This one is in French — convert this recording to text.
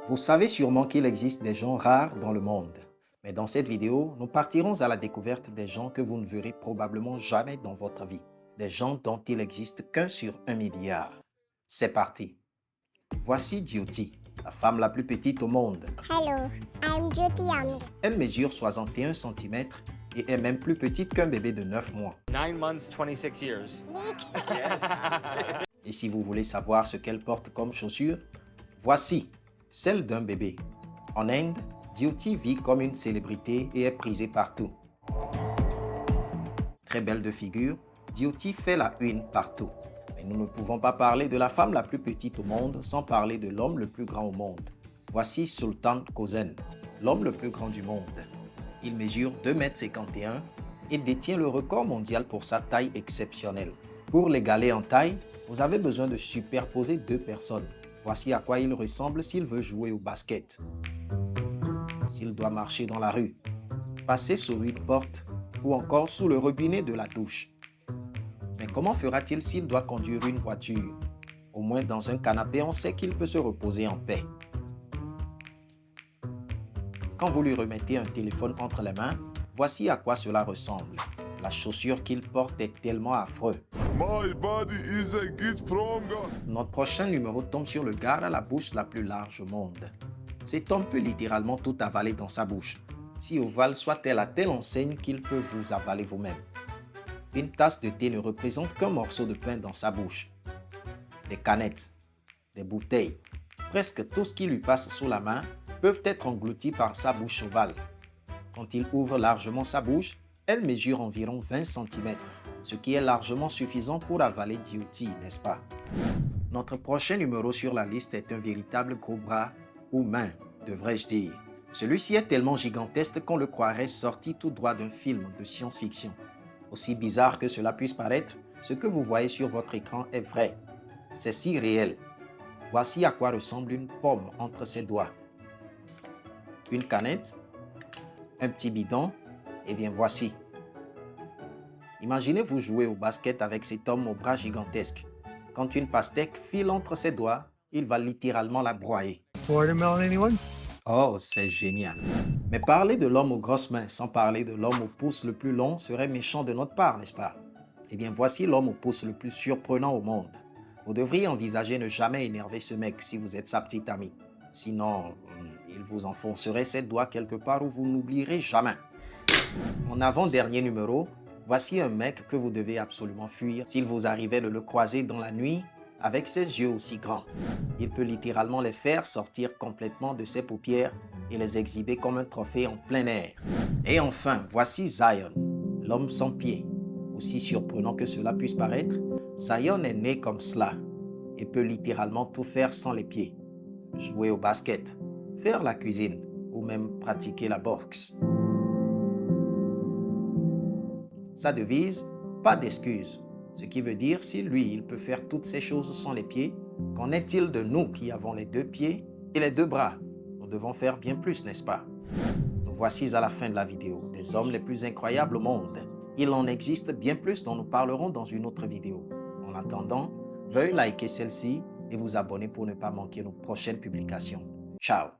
Vous savez sûrement qu'il existe des gens rares dans le monde. Mais dans cette vidéo, nous partirons à la découverte des gens que vous ne verrez probablement jamais dans votre vie. Des gens dont il n'existe qu'un sur 1 milliard. C'est parti. Voici Jyoti, la femme la plus petite au monde. Hello, I'm Jyoti Amri. Elle mesure 61 cm et est même plus petite qu'un bébé de 9 mois. 9 months, 26 years. Yes. Et si vous voulez savoir ce qu'elle porte comme chaussures, voici celle d'un bébé. En Inde, Jyoti vit comme une célébrité et est prisée partout. Très belle de figure, Jyoti fait la une partout. Mais nous ne pouvons pas parler de la femme la plus petite au monde sans parler de l'homme le plus grand au monde. Voici Sultan Kosen, l'homme le plus grand du monde. Il mesure 2,51 m et détient le record mondial pour sa taille exceptionnelle. Pour l'égaler en taille, vous avez besoin de superposer deux personnes. Voici à quoi il ressemble s'il veut jouer au basket. S'il doit marcher dans la rue, passer sous une porte ou encore sous le robinet de la douche. Mais comment fera-t-il s'il doit conduire une voiture? Au moins dans un canapé, on sait qu'il peut se reposer en paix. Quand vous lui remettez un téléphone entre les mains, voici à quoi cela ressemble. La chaussure qu'il porte est tellement affreux. My body is a gift from God. Notre prochain numéro tombe sur le gars à la bouche la plus large au monde. Cet homme peut littéralement tout avaler dans sa bouche, si ovale soit-elle à telle enseigne qu'il peut vous avaler vous-même. Une tasse de thé ne représente qu'un morceau de pain dans sa bouche. Des canettes, des bouteilles, presque tout ce qui lui passe sous la main peuvent être engloutis par sa bouche ovale. Quand il ouvre largement sa bouche, elle mesure environ 20 cm, ce qui est largement suffisant pour avaler Jyoti, n'est-ce pas? Notre prochain numéro sur la liste est un véritable gros bras, ou main, devrais-je dire. Celui-ci est tellement gigantesque qu'on le croirait sorti tout droit d'un film de science-fiction. Aussi bizarre que cela puisse paraître, ce que vous voyez sur votre écran est vrai. C'est si réel. Voici à quoi ressemble une pomme entre ses doigts. Une canette, un petit bidon, et bien voici. Imaginez-vous jouer au basket avec cet homme au bras gigantesque. Quand une pastèque file entre ses doigts, il va littéralement la broyer. Watermelon, anyone? Oh, c'est génial. Mais parler de l'homme aux grosses mains sans parler de l'homme au pouce le plus long serait méchant de notre part, n'est-ce pas? Eh bien, voici l'homme au pouce le plus surprenant au monde. Vous devriez envisager ne jamais énerver ce mec si vous êtes sa petite amie. Sinon, il vous enfoncerait ses doigts quelque part où vous n'oublierez jamais. En avant-dernier numéro, voici un mec que vous devez absolument fuir s'il vous arrivait de le croiser dans la nuit avec ses yeux aussi grands. Il peut littéralement les faire sortir complètement de ses paupières et les exhiber comme un trophée en plein air. Et enfin, voici Zion, l'homme sans pied. Aussi surprenant que cela puisse paraître, Zion est né comme cela et peut littéralement tout faire sans les pieds. Jouer au basket, faire la cuisine ou même pratiquer la boxe. Sa devise, pas d'excuses. Ce qui veut dire, si lui, il peut faire toutes ces choses sans les pieds, qu'en est-il de nous qui avons les deux pieds et les deux bras? Nous devons faire bien plus, n'est-ce pas? Nous voici à la fin de la vidéo, des hommes les plus incroyables au monde. Il en existe bien plus dont nous parlerons dans une autre vidéo. En attendant, veuillez liker celle-ci et vous abonner pour ne pas manquer nos prochaines publications. Ciao!